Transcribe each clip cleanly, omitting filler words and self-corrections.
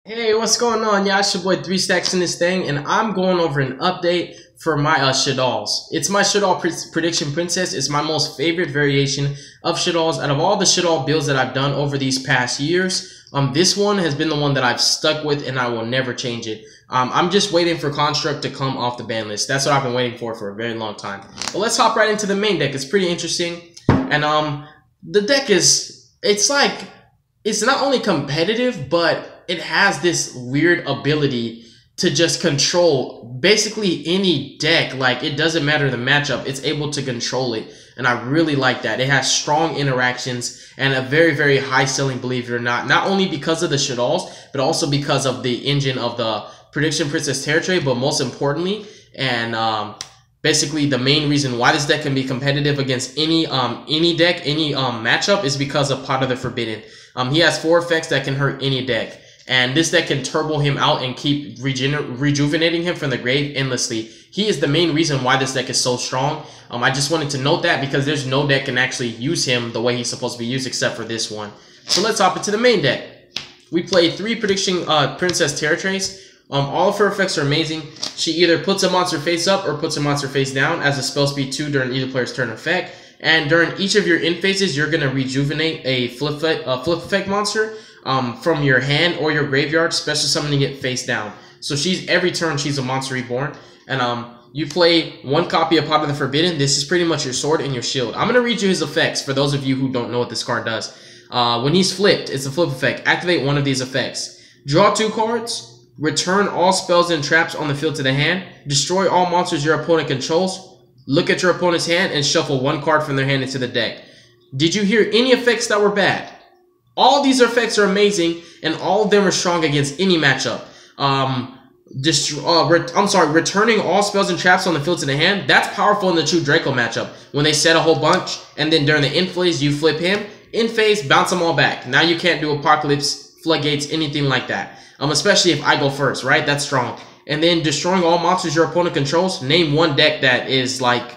Hey, what's going on? Yeah, it's your boy 3 Stacks in this thing, and I'm going over an update for my Shaddolls. It's my Shaddoll Prediction Princess. It's my most favorite variation of Shaddolls. Out of all the Shaddoll builds that I've done over these past years, this one has been the one that I've stuck with, and I will never change it. I'm just waiting for Construct to come off the ban list. That's what I've been waiting for a very long time. But let's hop right into the main deck. It's pretty interesting, and the deck it's not only competitive, but it has this weird ability to just control basically any deck. Like, it doesn't matter the matchup, it's able to control it. And I really like that. It has strong interactions and a very, very high ceiling, believe it or not only because of the Shaddolls, but also because of the engine of the Prediction Princess territory. But most importantly, and basically the main reason why this deck can be competitive against any deck, any matchup, is because of Pot of the Forbidden. He has 4 effects that can hurt any deck. And this deck can turbo him out and keep rejuvenating him from the grave endlessly. He is the main reason why this deck is so strong. I just wanted to note that because there's no deck can actually use him the way he's supposed to be used except for this one. So let's hop into the main deck. We play 3 Prediction Princess territories. All of her effects are amazing. She either puts a monster face up or puts a monster face down as a spell speed 2 during either player's turn effect. And during each of your end phases, you're going to rejuvenate a flip effect monster from your hand or your graveyard, special summoning it face down. So every turn she's a monster reborn. And you play 1 copy of Pot of the Forbidden. This is pretty much your sword and your shield. I'm going to read you his effects for those of you who don't know what this card does. When he's flipped, it's a flip effect. Activate one of these effects. Draw 2 cards. Return all spells and traps on the field to the hand. Destroy all monsters your opponent controls. Look at your opponent's hand and shuffle 1 card from their hand into the deck. Did you hear any effects that were bad? All these effects are amazing, and all of them are strong against any matchup. Returning all spells and traps on the field to the hand, that's powerful in the True Draco matchup. When they set a whole bunch, and then during the end phase, you flip him. In phase, bounce them all back. Now you can't do Apocalypse, Floodgates, anything like that. Especially if I go first, right? That's strong. And then destroying all monsters your opponent controls. Name 1 deck that is, like,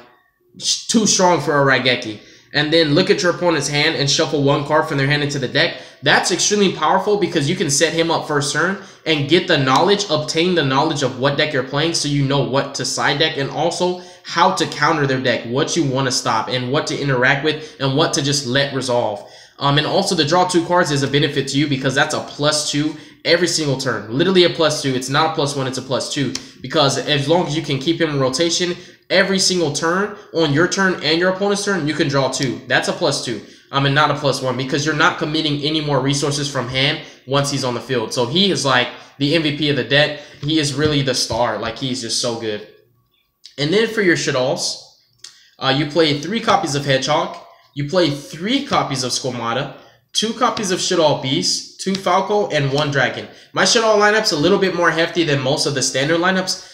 too strong for a Raigeki. And then look at your opponent's hand and shuffle 1 card from their hand into the deck. That's extremely powerful because you can set him up first turn and get the knowledge, obtain the knowledge of what deck you're playing, so you know what to side deck and also how to counter their deck, what you want to stop and what to interact with and what to just let resolve. And also the draw 2 cards is a benefit to you because that's a +2 every single turn. Literally a +2. It's not a +1, it's a +2. Because as long as you can keep him in rotation, every single turn, on your turn and your opponent's turn, you can draw 2. That's a +2. And not a +1 because you're not committing any more resources from hand once he's on the field. So he is like the MVP of the deck. He is really the star. Like, he's just so good. And then for your Shaddolls, you play 3 copies of Hedgehog. You play 3 copies of Squamata, 2 copies of Shaddoll Beast, 2 Falco, and 1 Dragon. My Shaddoll lineup's a little bit more hefty than most of the standard lineups.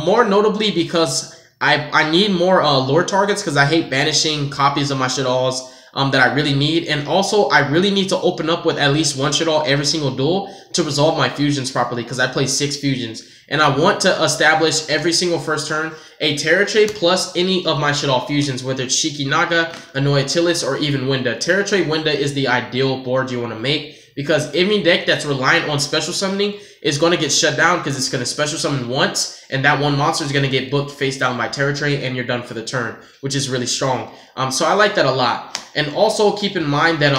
More notably because I need more lure targets because I hate banishing copies of my Shaddolls that I really need. And also, I really need to open up with at least 1 Shaddoll every single duel to resolve my fusions properly because I play 6 fusions. And I want to establish every single first turn a territory plus any of my Shaddoll fusions, whether it's Shikinaga, Anoyatilis, or even Winda. Territory Winda is the ideal board you want to make because any deck that's reliant on special summoning is going to get shut down because it's going to special summon once, and that 1 monster is going to get booked face down by territory, and you're done for the turn, which is really strong. So I like that a lot. And also keep in mind that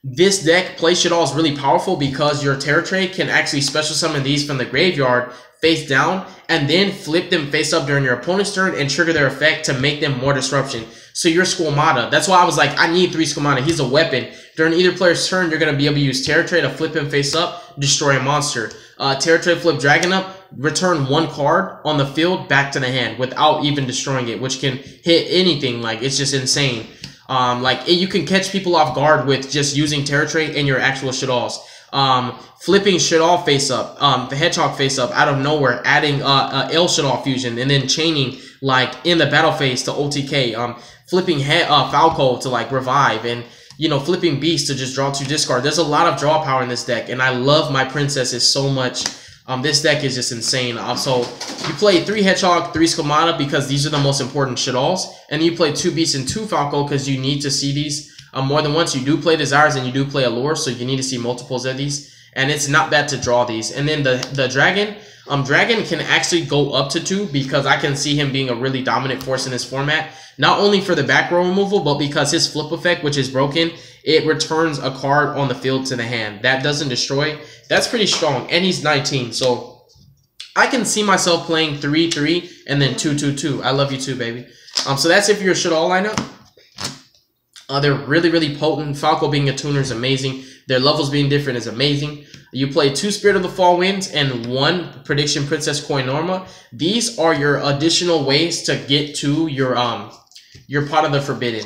this deck, Play Shaddoll, is really powerful because your territory can actually special summon these from the graveyard face down and then flip them face up during your opponent's turn and trigger their effect to make them more disruption. So your Squamata, that's why I was like, I need 3 Squamata. He's a weapon. During either player's turn, you're going to be able to use territory to flip him face up, destroy a monster. Territory flip Dragon up, return 1 card on the field back to the hand without even destroying it, which can hit anything. Like, it's just insane. You can catch people off guard with just using territory and your actual Shaddolls. Flipping Shaddoll face up, the Hedgehog face up out of nowhere, adding L Shaddoll fusion, and then chaining like in the battle phase to OTK. Flipping Falco to like revive, and flipping Beast to just draw 2 discard. There's a lot of draw power in this deck, and I love my princesses so much. This deck is just insane. So you play 3 Hedgehog, 3 Squamata because these are the most important Shaddolls, and you play 2 Beasts and 2 Falco because you need to see these more than once. You do play Desires and you do play Allure, so you need to see multiples of these. and it's not bad to draw these. And then the dragon, dragon can actually go up to 2 because I can see him being a really dominant force in this format. Not only for the back row removal, but because his flip effect, which is broken, it returns a card on the field to the hand. That doesn't destroy. That's pretty strong, and he's 19, so I can see myself playing 3-3 and then 2-2-2. I love you too, baby. So that's it for your Shaddoll lineup. They're really, really potent. Falco being a tuner is amazing. Their levels being different is amazing. You play 2 Spirit of the Fall Winds and 1 Prediction Princess Koinorma. These are your additional ways to get to your Pot of the Forbidden.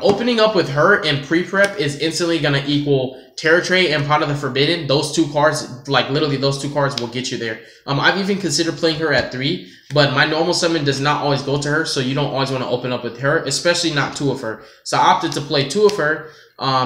Opening up with her in pre-prep is instantly going to equal Terror Tray and Pot of the Forbidden. Those 2 cards, like literally those 2 cards will get you there. I've even considered playing her at 3, but my normal summon does not always go to her, so you don't always want to open up with her, especially not 2 of her. So I opted to play 2 of her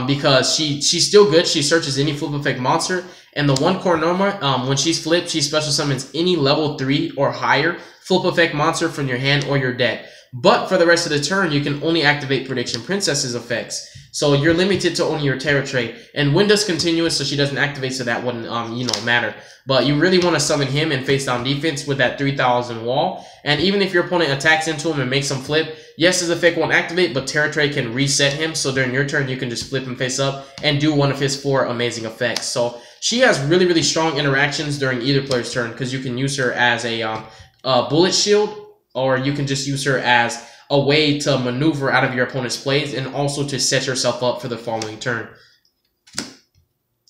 because she's still good. She searches any flip effect monster, and the 1 Koinorma, when she's flipped, she special summons any level 3 or higher flip effect monster from your hand or your deck. But for the rest of the turn, you can only activate Prediction Princess's effects. So you're limited to only your Terror Tray. And Windows continuous, so she doesn't activate, so that wouldn't, matter. But you really want to summon him and face down defense with that 3000 wall. And even if your opponent attacks into him and makes him flip, yes, his effect won't activate, but Terror Tray can reset him. So during your turn, you can just flip him face up and do one of his 4 amazing effects. So she has really, really strong interactions during either player's turn because you can use her as a bullet shield, or you can just use her as a way to maneuver out of your opponent's plays and also to set yourself up for the following turn.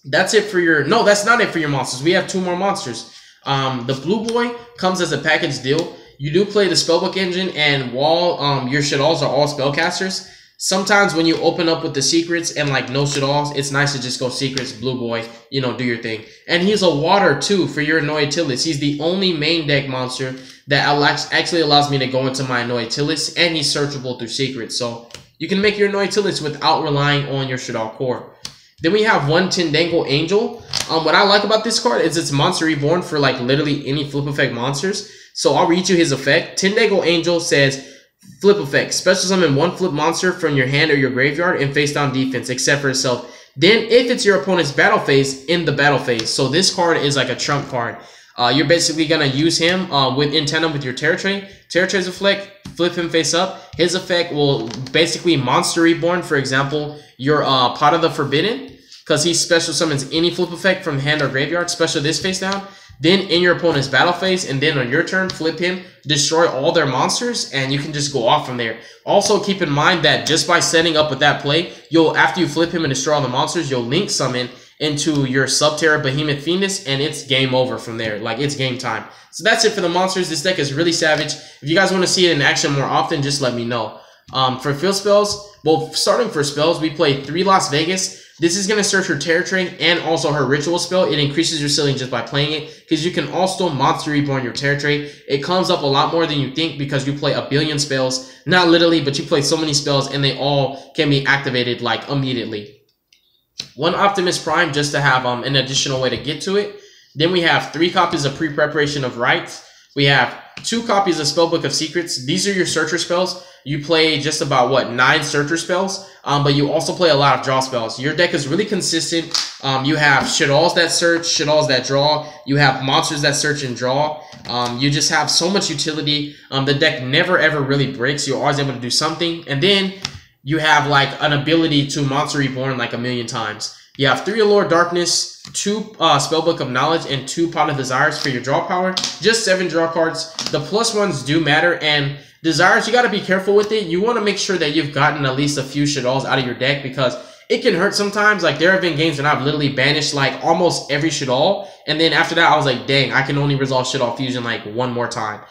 That's it for your... No, that's not it for your monsters. We have 2 more monsters. The Blue Boy comes as a package deal. You do play the Spellbook engine, and while your Shaddolls are all spellcasters, sometimes when you open up with the secrets and like no Shaddolls, it's nice to just go secrets, Blue Boy, do your thing. And he's a water too for your Noetilis. He's the only main deck monster that actually allows me to go into my Noetilis, and he's searchable through secrets. So you can make your Noetilis without relying on your Shaddoll core. Then we have 1 Tendangle Angel. What I like about this card is it's Monster Reborn for like literally any flip effect monsters. So I'll read you his effect. Tendangle Angel says, flip effect, special summon 1 flip monster from your hand or your graveyard and face down defense except for itself. Then if it's your opponent's battle phase, in the battle phase. So this card is like a trump card. You're basically going to use him in tandem with your Terror Tray. Terror Tray's effect, flip him face up. His effect will basically Monster Reborn, for example, your Pot of the Forbidden, because he special summons any flip effect from hand or graveyard, special this face down. Then in your opponent's battle phase, and then on your turn, flip him, destroy all their monsters, and you can just go off from there. Also, keep in mind that just by setting up with that play, after you flip him and destroy all the monsters, you'll link summon into your Subterra Behemoth Fiendus, and it's game over from there. Like, it's game time. So that's it for the monsters. This deck is really savage. If you guys want to see it in action more often, just let me know. For field spells, well, starting for spells, we play 3 Las Vegas. This is going to search her Terror Tray and also her Ritual spell. It increases your ceiling just by playing it, because you can also Monster Reborn your Terror Tray. It comes up a lot more than you think because you play a billion spells. Not literally, but you play so many spells, and they all can be activated like immediately. 1 Optimus Prime just to have an additional way to get to it. Then we have 3 copies of Pre-Preparation of Rites. We have 2 copies of Spellbook of Secrets. These are your searcher spells. You play just about, what, 9 searcher spells, but you also play a lot of draw spells. Your deck is really consistent. You have Shaddolls that search, Shaddolls that draw. You have monsters that search and draw. You just have so much utility. The deck never ever really breaks. You're always able to do something. And then you have like an ability to Monster Reborn like a million times. You have 3 Allure Darkness, 2 Spellbook of Knowledge, and 2 Pot of Desires for your draw power. Just 7 draw cards. The +1s do matter, and Desires, you got to be careful with it. You want to make sure that you've gotten at least a few Shaddolls out of your deck, because it can hurt sometimes. Like, there have been games when I've literally banished like almost every Shaddoll, and then after that I was like, dang, I can only resolve Shaddoll Fusion like 1 more time.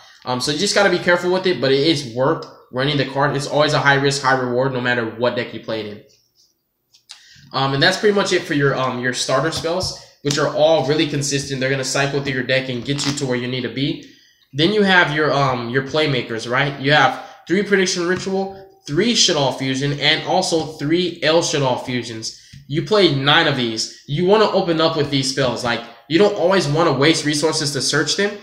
So you just got to be careful with it, but it is worth running the card. It's always a high risk, high reward, no matter what deck you played in. And that's pretty much it for your starter spells, which are all really consistent. They're gonna cycle through your deck and get you to where you need to be. Then you have your playmakers, right? You have 3 Prediction Ritual, 3 Shaddoll Fusion, and also 3 El Shaddoll Fusions. You play 9 of these. You want to open up with these spells. Like, you don't always want to waste resources to search them.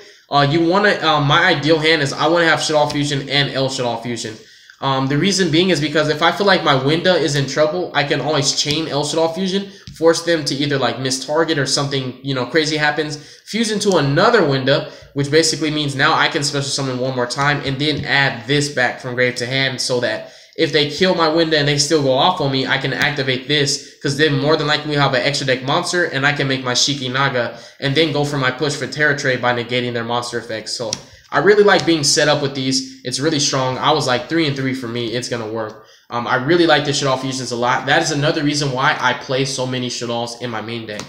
You want to, my ideal hand is I want to have Shaddoll Fusion and El Shaddoll Fusion. The reason being is because if I feel like my Winda is in trouble, I can always chain El Shaddoll fusion, force them to either like miss target or something, you know, crazy happens, fuse into another Winda, which basically means now I can special summon one more time and then add this back from grave to hand, so that if they kill my Winda and they still go off on me, I can activate this, because then more than likely we have an extra deck monster and I can make my Shiki Naga and then go for my push for Terra Trade by negating their monster effects. So I really like being set up with these. It's really strong. I was like 3 and 3 for me. It's going to work. I really like the Shaddoll fusions a lot. That is another reason why I play so many Shaddolls in my main deck.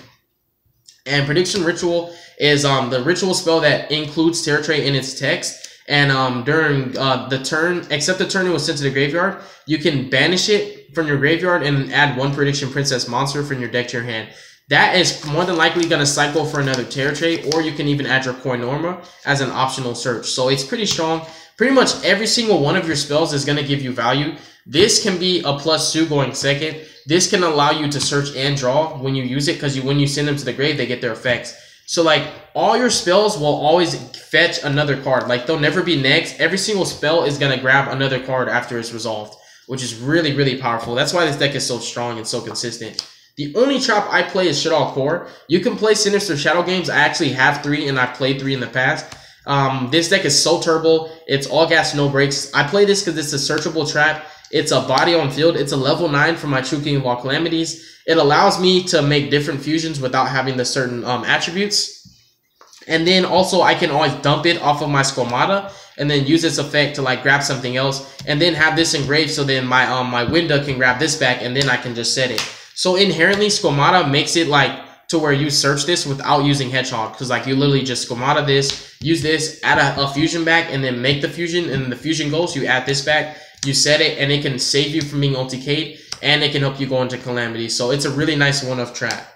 And Prediction Ritual is the ritual spell that includes Terra Trade in its text. And during the turn, except the turn it was sent to the graveyard, you can banish it from your graveyard and add 1 Prediction Princess monster from your deck to your hand. That is more than likely going to cycle for another Terra Trade, or you can even add your Koinorma as an optional search. So it's pretty strong. Pretty much every single one of your spells is going to give you value. This can be a +2 going second. This can allow you to search and draw when you use it, because when you send them to the grave, they get their effects. So like all your spells will always fetch another card. Like they'll never be next. Every single spell is going to grab another card after it's resolved, which is really, really powerful. That's why this deck is so strong and so consistent. The only trap I play is Shaddoll Core. You can play Sinister Shadow games. I actually have 3 and I've played 3 in the past. This deck is so turbo. It's all gas, no brakes. I play this because it's a searchable trap. It's a body on field. It's a level 9 for my True King of all Calamities. It allows me to make different fusions without having the certain attributes. And then also I can always dump it off of my Squamata and then use its effect to like grab something else, and then have this engraved, so then my my Winda can grab this back and then I can just set it. So inherently, Squamata makes it like to where you search this without using Hedgehog, because like you literally just Squamata this, use this, add a fusion back, and then make the fusion, and the fusion goes, you add this back, you set it, and it can save you from being OTK'd, and it can help you go into Calamity. So it's a really nice one-off trap.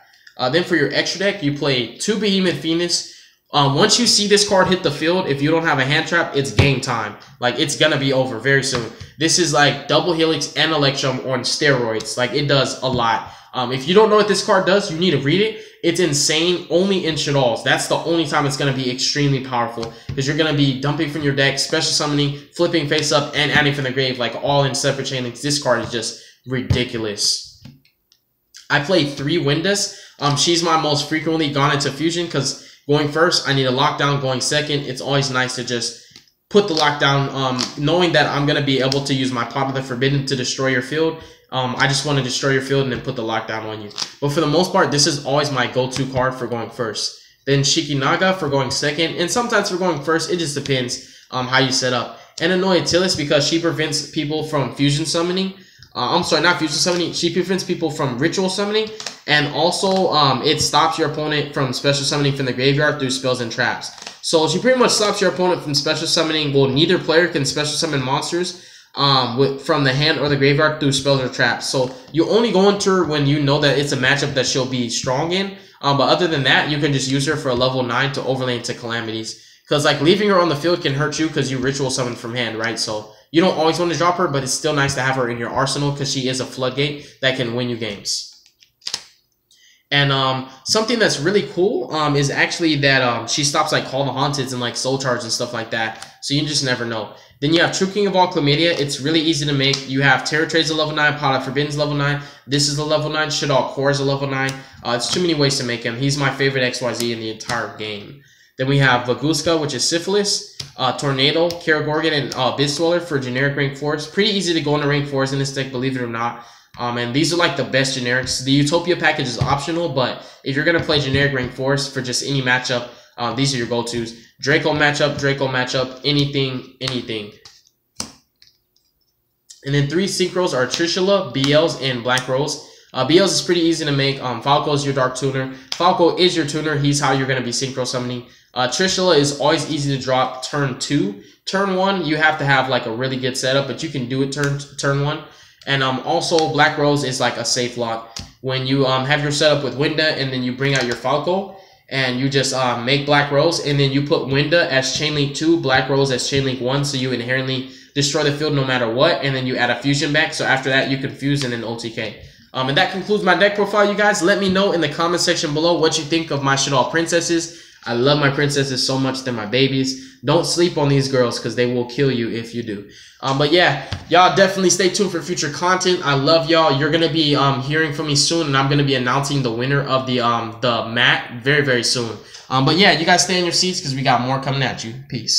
Then for your extra deck, you play 2 Behemoth Phoenix. Once you see this card hit the field, if you don't have a hand trap, it's game time. Like, it's gonna be over very soon. This is like double Helix and Electrum on steroids. Like, it does a lot. If you don't know what this card does, you need to read it. It's insane, only in Shaddolls. That's the only time it's gonna be extremely powerful, because you're gonna be dumping from your deck, special summoning, flipping face up, and adding from the grave, like all in separate chain links. This card is just ridiculous. I play 3 Windas. She's my most frequently gone into fusion, because going first, I need a lockdown. Going second, it's always nice to just put the lockdown, knowing that I'm going to be able to use my Pot of the Forbidden to destroy your field. I just want to destroy your field and then put the lockdown on you. But for the most part, this is always my go-to card for going first. Then Shiki Naga for going second, and sometimes for going first. It just depends how you set up. And Anoyatilis, because she prevents people from fusion summoning. I'm sorry, not fusion summoning. She prevents people from ritual summoning. And also, it stops your opponent from special summoning from the graveyard through spells and traps. So she pretty much stops your opponent from special summoning. Well, neither player can special summon monsters from the hand or the graveyard through spells or traps. So you only go into her when you know that it's a matchup that she'll be strong in. But other than that, you can just use her for a level 9 to overlay into Calamities. Because like leaving her on the field can hurt you because you ritual summon from hand, right? So you don't always want to drop her, but it's still nice to have her in your arsenal because she is a floodgate that can win you games. And something that's really cool is actually that she stops like Call the Haunteds and like Soul Charge and stuff like that. So you just never know. Then you have True King of all Chlamydia. It's really easy to make. You have Terra Trade's a level 9, Pot of Forbidden's level 9. This is a level 9. Shaddoll Core is a level 9. It's too many ways to make him. He's my favorite XYZ in the entire game. Then we have Vaguska, which is Syphilis, Tornado, Karagorgon, and Bizdweller for generic rank 4s. Pretty easy to go into rank 4s in this deck, believe it or not. And these are like the best generics. The Utopia package is optional, but if you're going to play generic rank 4s for just any matchup, these are your go-tos. Draco matchup, anything. And then 3 synchros are Trishula, BLs, and Black Rose. BLs is pretty easy to make. Falco is your Dark Tuner. Falco is your tuner. He's how you're going to be synchro summoning. Trishula is always easy to drop turn 2. Turn 1, you have to have like a really good setup, but you can do it turn 1. And also, Black Rose is like a safe lock. When you have your setup with Winda, and then you bring out your Falco, and you just make Black Rose, and then you put Winda as Chainlink 2, Black Rose as Chainlink 1, so you inherently destroy the field no matter what, and then you add a fusion back, so after that, you can fuse and then OTK. And that concludes my deck profile, you guys. Let me know in the comment section below what you think of my Shaddoll princesses. I love my princesses so much. They're my babies. Don't sleep on these girls because they will kill you if you do. But yeah, y'all definitely stay tuned for future content. I love y'all. You're gonna be hearing from me soon, and I'm gonna be announcing the winner of the mat very, very soon. But yeah, you guys stay in your seats because we got more coming at you. Peace.